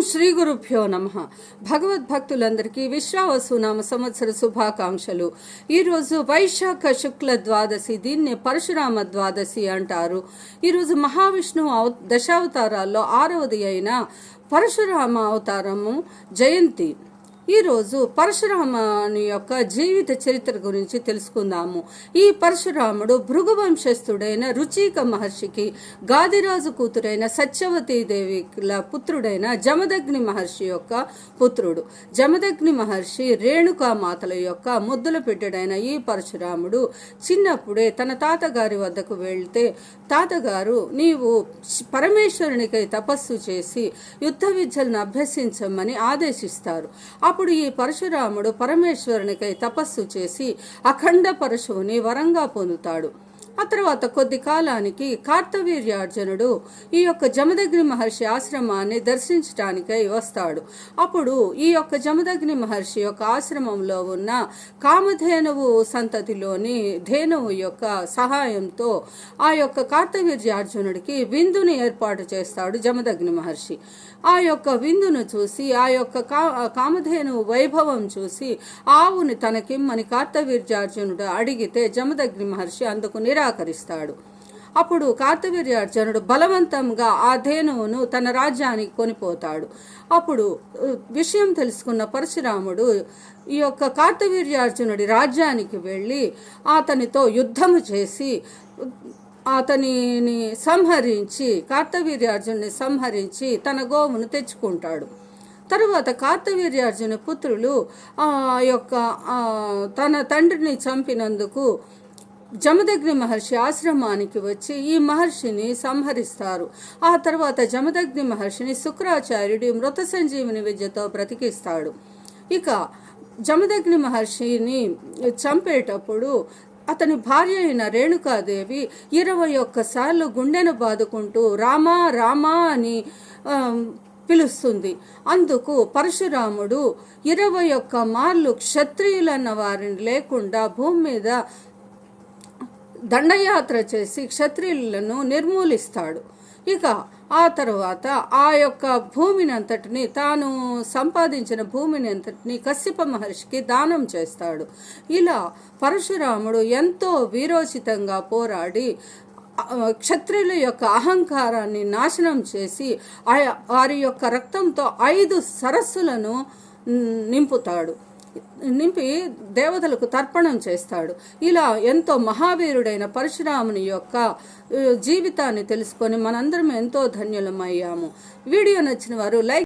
శ్రీ గురుభ్యో నమః. భగవద్భక్తులందరికీ విశ్వావసునామ సంవత్సర శుభాకాంక్షలు. ఈరోజు వైశాఖ శుక్ల ద్వాదశి, దీన్నే పరశురామ ద్వాదశి అంటారు. ఈరోజు మహావిష్ణువు దశావతారాల్లో 6వది అయిన పరశురామ అవతారము జయంతి. ఈరోజు పరశురాముని యొక్క జీవిత చరిత్ర గురించి తెలుసుకుందాము. ఈ పరశురాముడు భృగువంశస్థుడైన రుచిక మహర్షికి గాదిరాజు కూతురైన సత్యవతీదేవిల పుత్రుడైన జమదగ్ని మహర్షి యొక్క పుత్రుడు. జమదగ్ని మహర్షి రేణుకామాతల యొక్క ముద్దుల పెట్టడైన ఈ పరశురాముడు చిన్నప్పుడే తన తాతగారి వద్దకు వెళ్తే, తాతగారు నీవు పరమేశ్వరునికై తపస్సు చేసి యుద్ధ విద్యలను అభ్యసించమని ఆదేశిస్తారు. అప్పుడు ఈ పరశురాముడు పరమేశ్వరునికై తపస్సు చేసి అఖండ పరశువుని వరంగా పొందుతాడు. ఆ తర్వాత కొద్ది కాలానికి కార్తవీర్యార్జునుడు ఈ యొక్క జమదగ్ని మహర్షి ఆశ్రమాన్ని దర్శించడానికై వస్తాడు. అప్పుడు ఈ యొక్క జమదగ్ని మహర్షి యొక్క ఆశ్రమంలో ఉన్న కామధేనువు సంతతిలోని ధేనువు యొక్క సహాయంతో ఆ యొక్క కార్తవీర్యార్జునుడికి విందుని ఏర్పాటు చేస్తాడు జమదగ్ని మహర్షి. ఆ యొక్క విందును చూసి, ఆ యొక్క కామధేనువు వైభవం చూసి ఆవుని తనకిమ్మని కార్తవీర్యార్జునుడు అడిగితే జమదగ్ని మహర్షి అందుకు నిరాకరిస్తాడు. అప్పుడు కార్తవీర్యార్జునుడు బలవంతంగా ఆ ధేనువును తన రాజ్యానికి కొనిపోతాడు. అప్పుడు విషయం తెలుసుకున్న పరశురాముడు ఈ యొక్క కార్తవీర్యార్జునుడి రాజ్యానికి వెళ్ళి అతనితో యుద్ధము చేసి అతనిని సంహరించి, కార్తవీర్యార్జునుని సంహరించి తన గోవును తెచ్చుకుంటాడు. తరువాత కార్తవీర్యార్జున పుత్రులు తన తండ్రిని చంపినందుకు జమదగ్ని మహర్షి ఆశ్రమానికి వచ్చి ఈ మహర్షిని సంహరిస్తారు. ఆ తర్వాత జమదగ్ని మహర్షిని శుక్రాచార్యుడి మృత సంజీవిని విద్యతో బ్రతికిస్తాడు. ఇక జమదగ్ని మహర్షిని చంపేటప్పుడు అతని భార్య అయిన రేణుకాదేవి 21 సార్లు గుండెను బాదుకుంటూ రామా రామా అని పిలుస్తుంది. అందుకు పరశురాముడు 21 మార్లు క్షత్రియులన్న వారిని లేకుండా భూమి మీద దండయాత్ర చేసి క్షత్రియులను నిర్మూలిస్తాడు. ఇక ఆ తర్వాత ఆ యొక్క భూమిని అంతటిని, తాను సంపాదించిన భూమిని అంతటిని కశ్యప మహర్షికి దానం చేస్తాడు. ఇలా పరశురాముడు ఎంతో వీరోచితంగా పోరాడి క్షత్రియుల యొక్క అహంకారాన్ని నాశనం చేసి వారి యొక్క రక్తంతో 5 సరస్సులను నింపి దేవతలకు తర్పణం చేస్తాడు. ఇలా ఎంతో మహావీరుడైన పరశురాముని యొక్క జీవితాన్ని తెలుసుకొని మనందరం ఎంతో ధన్యులమయ్యాము. వీడియో నచ్చిన వారు లైక్